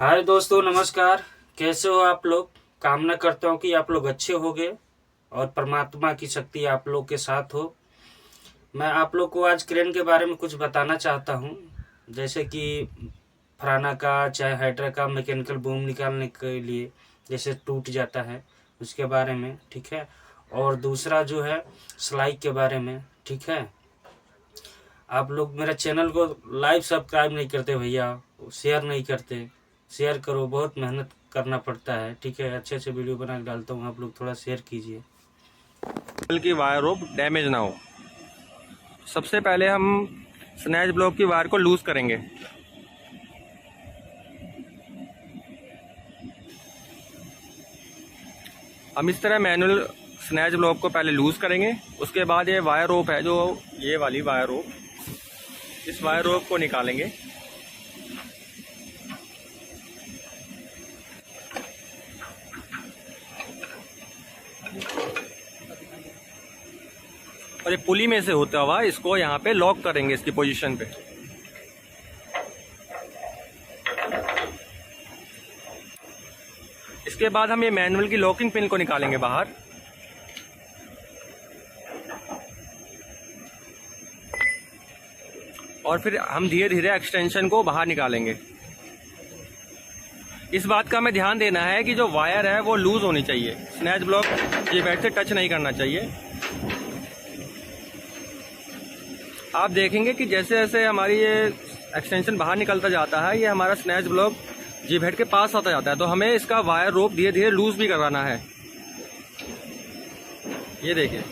हाय दोस्तों, नमस्कार। कैसे हो आप लोग? कामना करता हूँ कि आप लोग अच्छे होंगे और परमात्मा की शक्ति आप लोग के साथ हो। मैं आप लोग को आज क्रेन के बारे में कुछ बताना चाहता हूँ, जैसे कि फराना का चाहे हाइड्रा का मैकेनिकल बूम निकालने के लिए जैसे टूट जाता है उसके बारे में, ठीक है। और दूसरा जो है सिलाई के बारे में, ठीक है। आप लोग मेरा चैनल को लाइक सब्सक्राइब नहीं करते भैया, शेयर नहीं करते। शेयर करो, बहुत मेहनत करना पड़ता है, ठीक है। अच्छे अच्छे वीडियो बना के डालता हूँ, आप लोग थोड़ा शेयर कीजिए। की वायर रोप डैमेज ना हो। सबसे पहले हम स्नैच ब्लॉक की वायर को लूज करेंगे। हम इस तरह मैनुअल स्नैच ब्लॉक को पहले लूज करेंगे। उसके बाद ये वायर रोप है, जो ये वाली वायर रोप, इस वायर रोप को निकालेंगे। और ये पुली में से होता हुआ इसको यहाँ पे लॉक करेंगे, इसकी पोजीशन पे। इसके बाद हम ये मैनुअल की लॉकिंग पिन को निकालेंगे बाहर। और फिर हम धीरे धीरे एक्सटेंशन को बाहर निकालेंगे। इस बात का हमें ध्यान देना है कि जो वायर है वो लूज होनी चाहिए, स्नैच ब्लॉक ये बेड से टच नहीं करना चाहिए। आप देखेंगे कि जैसे जैसे हमारी ये एक्सटेंशन बाहर निकलता जाता है, ये हमारा स्नैच ब्लॉक जीभ हेड के पास आता जाता है, तो हमें इसका वायर रोप धीरे धीरे लूज भी करवाना है। ये देखिए,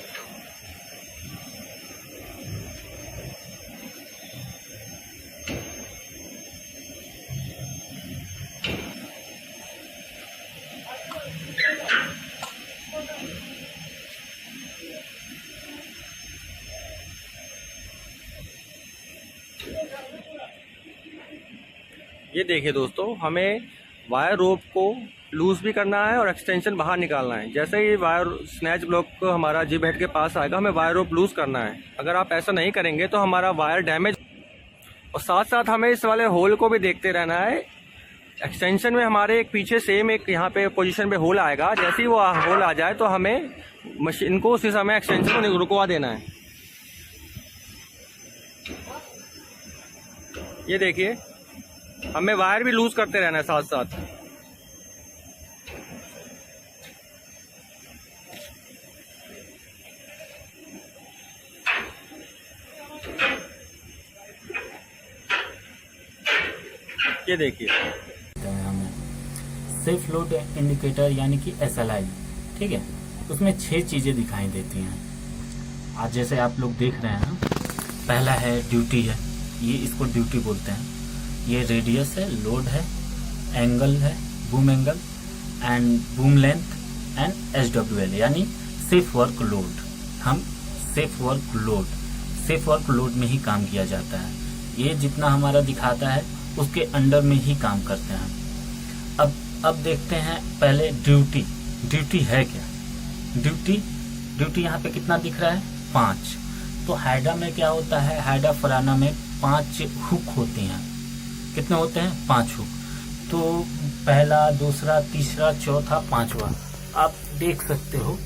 ये देखिए दोस्तों, हमें वायर रोप को लूज भी करना है और एक्सटेंशन बाहर निकालना है। जैसे ही वायर स्नैच ब्लॉक को हमारा जीभ हेड के पास आएगा, हमें वायर रोप लूज करना है। अगर आप ऐसा नहीं करेंगे तो हमारा वायर डैमेज। और साथ साथ हमें इस वाले होल को भी देखते रहना है। एक्सटेंशन में हमारे एक पीछे सेम एक यहाँ पे पोजीशन पे होल आएगा। जैसे ही वो होल आ जाए तो हमें मशीन को उसी समय एक्सटेंशन को रुकवा देना है। ये देखिए, हमें वायर भी लूज करते रहना है साथ साथ। ये देखिए, हमें सेफ लोड इंडिकेटर यानी कि SLI, ठीक है। उसमें 6 चीजें दिखाई देती हैं। आज जैसे आप लोग देख रहे हैं, पहला है ड्यूटी है, ये इसको ड्यूटी बोलते हैं। ये रेडियस है, लोड है, एंगल है, boom angle and boom length and SWL यानी सेफ वर्क लोड। हम सेफ वर्क लोड में ही काम किया जाता है। ये जितना हमारा दिखाता है उसके अंडर में ही काम करते हैं। अब देखते हैं पहले ड्यूटी है क्या। ड्यूटी यहाँ पे कितना दिख रहा है? 5। तो हाइड्रा में क्या होता है? हाइड्रा फराना में 5 हुक होती हैं। कितने होते हैं? 5 हुक। तो पहला, दूसरा, तीसरा, चौथा, 5वां आप देख सकते हो।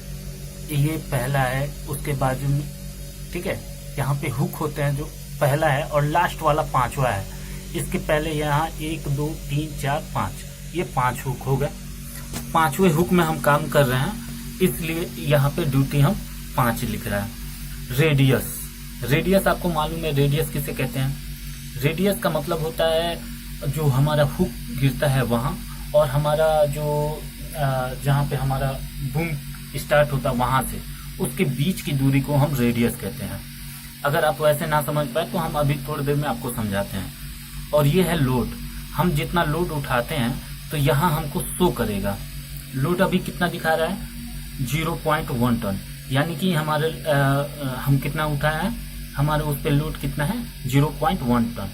ये पहला है, उसके बाजू में, ठीक है, यहाँ पे हुक होते हैं जो पहला है, और लास्ट वाला 5वां है। इसके पहले यहाँ 1 2 3 4 5, ये 5 हुक हो गए। 5वें हुक में हम काम कर रहे हैं, इसलिए यहाँ पे ड्यूटी हम 5 लिख रहे हैं। रेडियस आपको मालूम है, रेडियस किसे कहते हैं? रेडियस का मतलब होता है जो हमारा हुक गिरता है वहाँ, और हमारा जो जहाँ पे हमारा बूम स्टार्ट होता है वहाँ से उसके बीच की दूरी को हम रेडियस कहते हैं। अगर आप वैसे ना समझ पाए तो हम अभी थोड़ी देर में आपको समझाते हैं। और ये है लोड। हम जितना लोड उठाते हैं तो यहाँ हमको शो करेगा। लोड अभी कितना दिखा रहा है? 0.1 टन, यानी कि हमारे हम कितना उठाए हैं, हमारे उस पे लोड कितना है? 0.1 टन।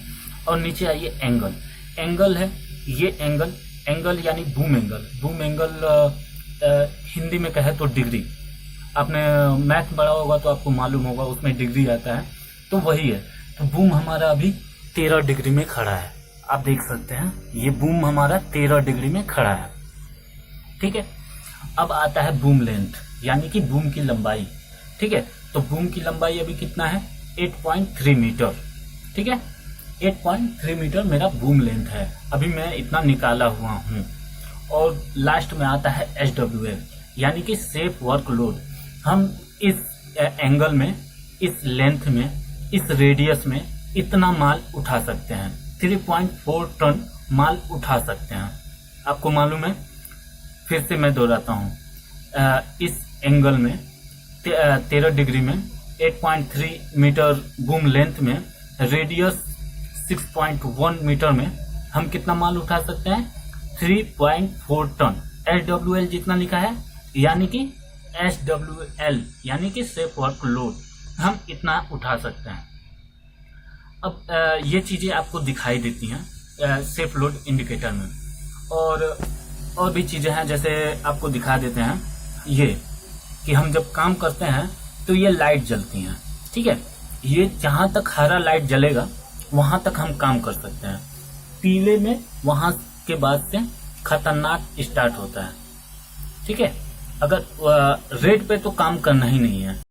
और नीचे आइए, एंगल है, ये एंगल यानी बूम एंगल हिंदी में कहे तो डिग्री। आपने मैथ पढ़ा होगा तो आपको मालूम होगा, उसमें डिग्री आता है, तो वही है। तो बूम हमारा अभी 13 डिग्री में खड़ा है। आप देख सकते हैं ये बूम हमारा 13 डिग्री में खड़ा है। ठीक है, अब आता है बूम लेंथ यानी कि बूम की लंबाई। ठीक है, तो बूम की लंबाई अभी कितना है 8.3 मीटर। ठीक है, 8.3 मीटर मेरा बूम लेंथ है, अभी मैं इतना निकाला हुआ हूँ। और लास्ट में आता है SWL यानी कि सेफ वर्क लोड। हम इस एंगल में, इस लेंथ में, इस रेडियस में इतना माल उठा सकते हैं, 3.4 टन माल उठा सकते हैं। आपको मालूम है, फिर से मैं दोहराता हूँ, इस एंगल में 13 डिग्री में 8.3 मीटर बूम लेंथ में, रेडियस 6.1 मीटर में हम कितना माल उठा सकते हैं 3.4 टन। SWL जितना लिखा है यानी कि SWL यानी कि सेफ वर्क लोड, हम इतना उठा सकते हैं। अब ये चीजें आपको दिखाई देती हैं सेफ लोड इंडिकेटर में। और भी चीजें हैं, जैसे आपको दिखा देते हैं ये कि हम जब काम करते हैं तो ये लाइट जलती हैं। ठीक है, ये जहां तक हरा लाइट जलेगा वहां तक हम काम कर सकते हैं, पीले में वहां के बाद से खतरनाक स्टार्ट होता है। ठीक है, अगर रेड पे तो काम करना ही नहीं है।